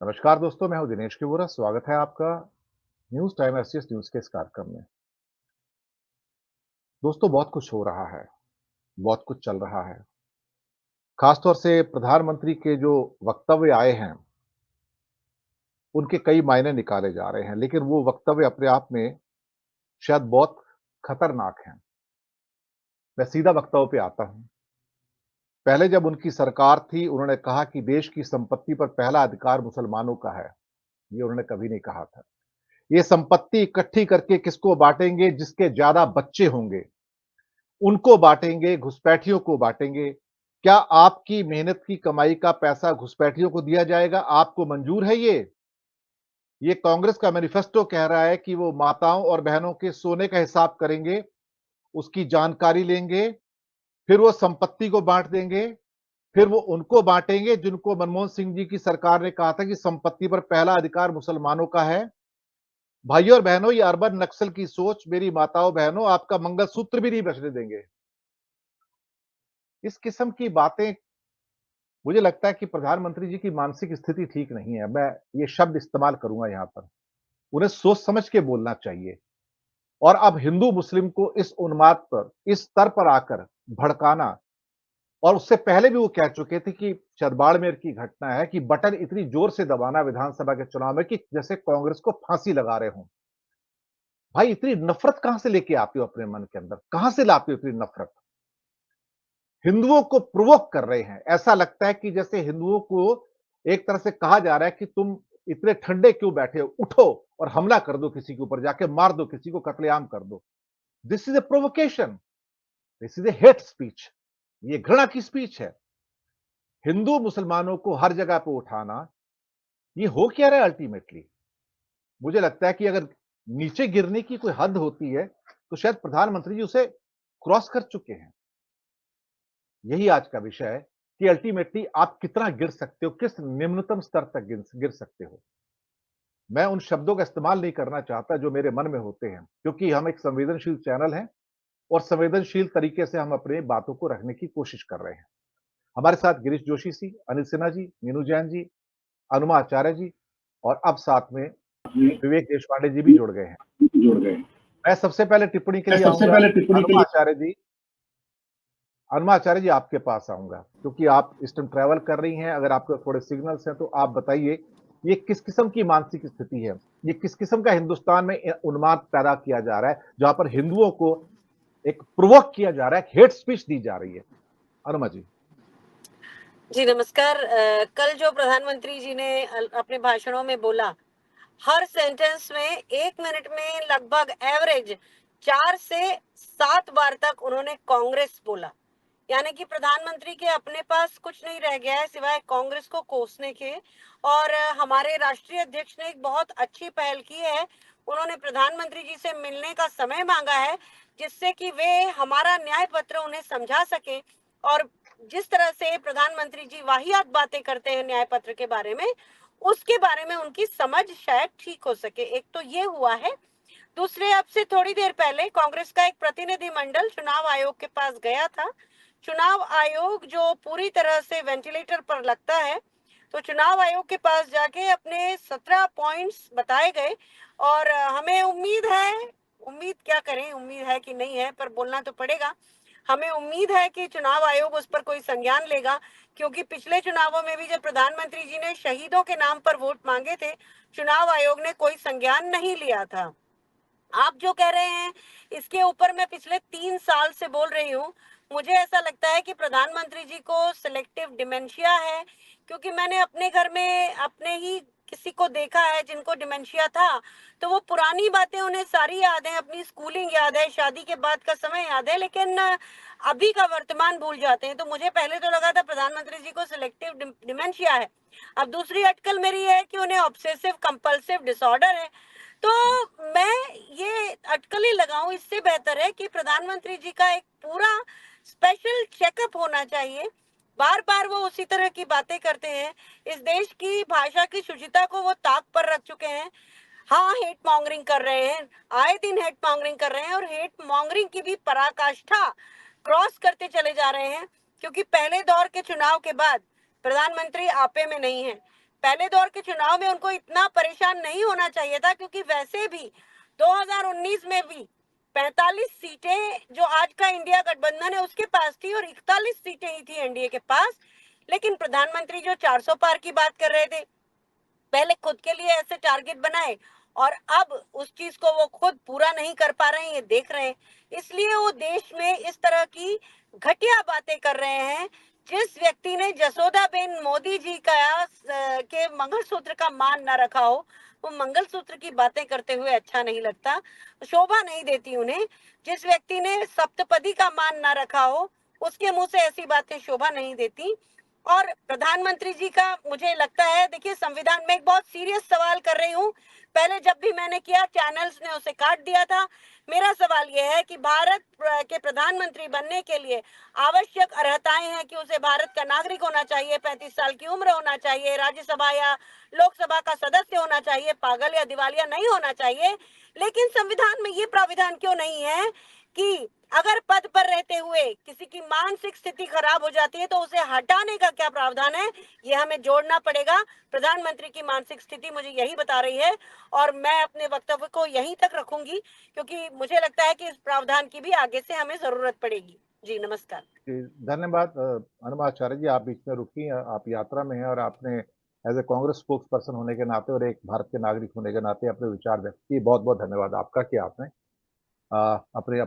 नमस्कार दोस्तों, मैं हूं दिनेश किबोरा। स्वागत है आपका न्यूज़ टाइम एससीएस न्यूज़ के इस कार्यक्रम में। दोस्तों, बहुत कुछ हो रहा है, बहुत कुछ चल रहा है। खासतौर से प्रधानमंत्री के जो वक्तव्य आए हैं, उनके कई मायने निकाले जा रहे हैं, लेकिन वो वक्तव्य अपने आप में शायद बहुत खतरनाक हैं। मैं सीधा वक्तव्य पे आता हूं। पहले जब उनकी सरकार थी, उन्होंने कहा कि देश की संपत्ति पर पहला अधिकार मुसलमानों का है। ये उन्होंने कभी नहीं कहा था। ये संपत्ति इकट्ठी करके किसको बाँटेंगे? जिसके ज़्यादा बच्चे होंगे। उनको बाँटेंगे, घुसपैठियों को बाँटेंगे। क्या आपकी मेहनत की कमाई का पैसा घुसपैठियों को दिया जाएगा? आपको मंज़ूर है ये? ये कांग्रेस का मैनिफेस्टो कह रहा है कि वो माताओं और बहनों के सोने का हिसाब करेंगे, उसकी जानकारी लेंगे, फिर वो संपत्ति को बाँट देंगे, फिर वो उनको बाँटेंगे जिनको मनमोहन सिंह जी की सरकार ने कहा था कि संपत्ति पर पहला अधिकार मुसलमानों का है। भाइयों और बहनों, ये अर्बन नक्सल की सोच मेरी माताओं, बहनों आपका मंगलसूत्र भी नहीं बचने देंगे। इस किस्म की बातें मुझे लगता है कि प्रधानमंत्री जी की मानसिक स्थिति ठीक नहीं है। मैं ये शब्द इस्तेमाल करूँगा यहाँ पर। उन्हें सोच समझ के बोलना चाहिए और अब हिंदू-मुस्लिम को इस उन्माद पर, इस स्तर पर आकर भड़काना और उससे पहले भी वो कह चुके थे कि शायद बाड़मेर की घटना है कि बटन इतनी जोर से दबाना विधानसभा के चुनाव में कि जैसे कांग्रेस को फांसी लगा रहे हों। भाई इतनी नफ़रत कहाँ से लेके आते हो अपने मन के अंदर? कहाँ से लाते हो इतनी नफ़रत? हिंदुओं को प्रोवोक कर रहे हैं। ऐसा लगता है कि जैसे हिंदुओं को एक तरह से कहा जा रहा है कि तुम इतने ठंडे क्यों बैठे हो? उठो और हमला कर दो किसी के ऊपर, जाके मार दो किसी को, कत्लेआम कर दो। This is a provocation, this is a hate speech. ये घृणा की स्पीच है। हिंदू मुसलमानों को हर जगह पे उठाना, ये हो क्या रहा है अल्टीमेटली? मुझे लगता है कि अगर नीचे गिरने की कोई हद होती है, तो शायद प्रधानमंत्री जी उसे क्रॉस कर चुके हैं। यही आज का विषय है कि अल्टीमेटली आप कितना गिर सकते हो, किस निम्नतम स्तर तक गिर सकते हो। मैं उन शब्दों का इस्तेमाल नहीं करना चाहता जो मेरे मन में होते हैं, क्योंकि हम एक संवेदनशील चैनल हैं और संवेदनशील तरीके से हम अपनी बातों को रखने की कोशिश कर रहे हैं। हमारे साथ गिरीश जोशी जी, अनिल सिन्हा जी, मीनू जैन जी, अनुमा आचार्य जी और अब साथ में विवेक देशपांडे जी भी जुड़ गए हैं। जुड़ गए। मैं सबसे पहले टिप्पणी के मैं लिए सबसे आऊँगा पहले टिप्पणी के अनुमा लिए आचार्य जी। अनुमा आचार्य जी आपके पास आऊँगा, क्योंकि आप इस टाइम ट्रैवल कर रही हैं, अगर आपके थोड़े सिग्नल्स हैं तो आप बताइए, ये किस किस्म की मानसिक स्थिति है? ये किस किस्म का हिंदुस्तान में उन्माद पैदा किया जा रहा है, जहाँ पर हिंदुओं को एक प्रोवोक किया जा रहा है, हेट स्पीच दी जा रही है? अनुमा जी। जी नमस्कार। कल जो प्रधानमंत्री जी ने अपने भाषणों में बोला, हर सेंटेंस में 1 मिनट में लगभग एवरेज 4 से 7 बार तक उन्होंने कांग्रेस बोला। यानी कि प्रधानमंत्री के अपने पास कुछ नहीं रह गया है सिवाय कांग्रेस को कोसने के। और हमारे राष्ट्रीय अध्यक्ष ने एक बहुत अच्छी पहल की है। उन्होंने प्रधानमंत्री जी से मिलने का समय मांगा है, जिससे कि वे हमारा न्याय पत्र उन्हें समझा सके। और जिस तरह से प्रधानमंत्री जी वाहियात बातें करते हैं न्याय पत्र के बारे में, उसके बारे में उनकी समझ शायद ठीक हो सके। एक तो ये हुआ है। दूसरे, अब से थोड़ी देर पहले कांग्रेस का एक प्रतिनिधि मंडल चुनाव आयोग के पास गया था। चुनाव आयोग जो पूरी तरह से वेंटिलेटर पर लगता है, तो चुनाव आयोग के पास जाके अपने 17 पॉइंट्स बताए गए। और हमें उम्मीद है, उम्मीद क्या करें, उम्मीद है कि नहीं है, पर बोलना तो पड़ेगा। हमें उम्मीद है कि चुनाव आयोग उस पर कोई संज्ञान लेगा, क्योंकि पिछले चुनावों में भी जब प्रधानमंत्री जी ने शहीदों के नाम पर वोट मांगे थे, चुनाव आयोग ने कोई संज्ञान नहीं लिया था। आप जो कह रहे हैं, इसके ऊपर मैं पिछले 3 साल से बोल रही हूँ। मुझे ऐसा लगता है कि प्रधानमंत्री जी को सिलेक्टिव डिमेंशिया है, क्योंकि मैंने अपने घर में अपने ही किसी को देखा है जिनको डिमेंशिया था। तो वो पुरानी बातें उन्हें सारी याद है, अपनी स्कूलिंग याद है, शादी के बाद का समय याद है, लेकिन अभी का वर्तमान भूल जाते हैं। तो मुझे पहले तो लगा था प्रधानमंत्री जी को सिलेक्टिव डिमेंशिया है। अब दूसरी अटकल मेरी है कि उन्हें ऑब्सेसिव कंपल्सिव डिसऑर्डर है। तो मैं ये अटकल ही लगाऊं, इससे बेहतर है कि प्रधानमंत्री जी का एक पूरा स्पेशल चेकअप होना चाहिए। बार बार वो उसी तरह की बातें करते हैं। इस देश की भाषा की शुचिता को वो ताक पर रख चुके हैं। हाँ, हेट मॉन्गरिंग कर रहे हैं, आए दिन हेट मॉन्गरिंग कर रहे हैं, और हेट मॉन्गरिंग की भी पराकाष्ठा क्रॉस करते चले जा रहे हैं। क्योंकि पहले दौर के चुनाव के बाद प्रधानमंत्री आपे में नहीं है। पहले दौर के चुनाव में उनको इतना परेशान नहीं होना चाहिए था, क्योंकि वैसे भी 2019 में भी 45 सीटें जो आज का इंडिया गठबंधन है उसके पास थी और 41 सीटें ही थी एनडीए के पास। लेकिन प्रधानमंत्री जो 400 पार की बात कर रहे थे, पहले खुद के लिए ऐसे टारगेट बनाए और अब उस चीज को वो खुद पूरा नहीं कर पा रहे हैं, ये देख रहे हैं। इसलिए वो देश में इस तरह की घटिया बातें कर रहे हैं। जिस व्यक्ति ने जसोदाबेन मोदी जी का के मंगलसूत्र का मान न रखा हो, वो मंगलसूत्र की बातें करते हुए अच्छा नहीं लगता, शोभा नहीं देती उन्हें। जिस व्यक्ति ने सप्तपदी का मान न रखा हो, उसके मुंह से ऐसी बातें शोभा नहीं देती। और प्रधानमंत्री जी का मुझे लगता है, देखिए संविधान में एक बहुत सीरियस सवाल कर रही हूँ। पहले जब भी मैंने किया चैनल्स ने उसे काट दिया था। मेरा सवाल यह है कि भारत के प्रधानमंत्री बनने के लिए आवश्यक अर्हताएं हैं कि उसे भारत का नागरिक होना चाहिए, 35 साल की उम्र होना चाहिए, राज्यसभा या लोकसभा का सदस्य होना चाहिए, पागल या दिवालिया नहीं होना चाहिए। लेकिन संविधान में ये प्राविधान क्यों नहीं है कि अगर पद पर रहते हुए किसी की मानसिक स्थिति खराब हो जाती है तो उसे हटाने का क्या प्रावधान है, ये हमें जोड़ना पड़ेगा। प्रधानमंत्री की मानसिक स्थिति मुझे यही बता रही है और मैं अपने वक्तव्य को यहीं तक रखूंगी, क्योंकि मुझे लगता है कि इस प्रावधान की भी आगे से हमें जरूरत पड़ेगी। जी नमस्कार। जी, धन्यवाद अनुमा आचार्य जी, आप बीच में रुकी, आप यात्रा में हैं और आपने as a Congress spokesperson होने के नाते और एक भारत के नागरिक होने के नाते अपने विचार व्यक्त किए। बहुत बहुत धन्यवाद आपका कि आपने अपने